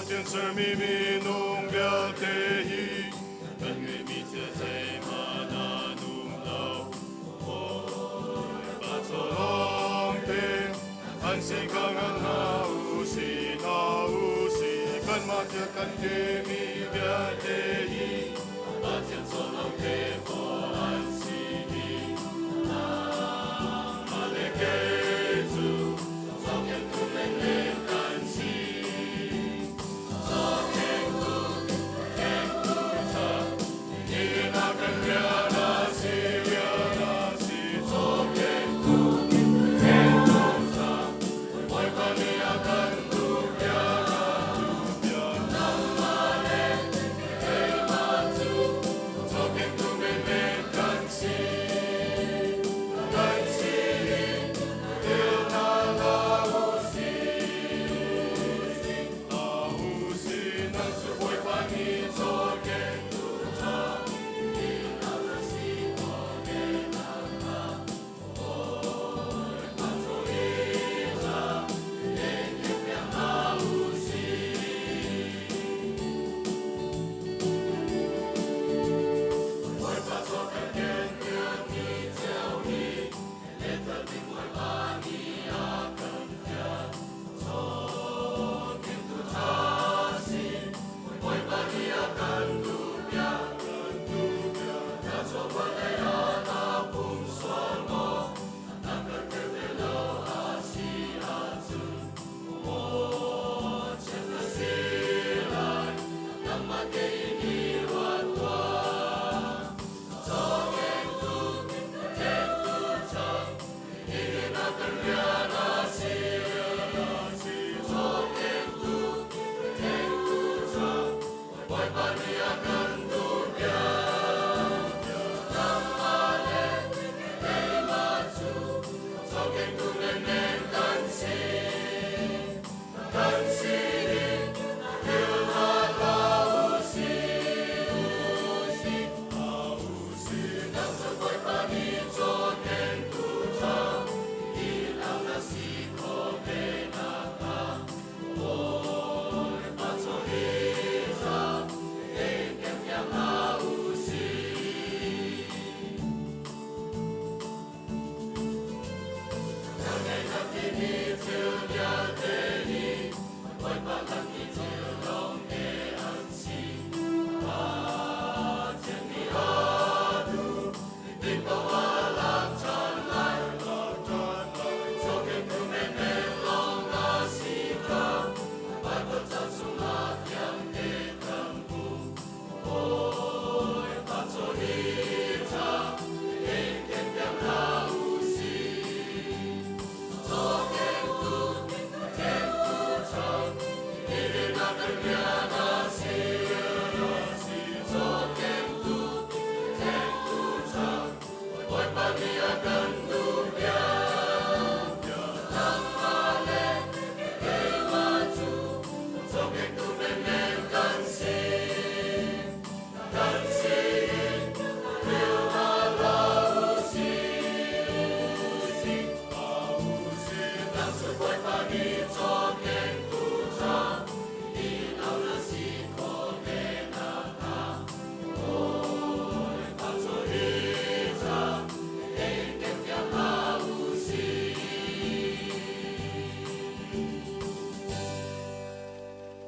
天生命命弄表地意，但愿彼此在马那努老，把错弄平，安息刚刚那无息那无息，干嘛这干地米表地意，把天所弄的火安息的，马勒给主，昨天不能的感激，昨天不天不长，你那干了那西了那西，昨天不天不长，我看你要看路标看路标，那么嘞黑马祖，昨天不没没感激，感激有那那无息，那无息能是会把你昨天不长，天不长，你的那个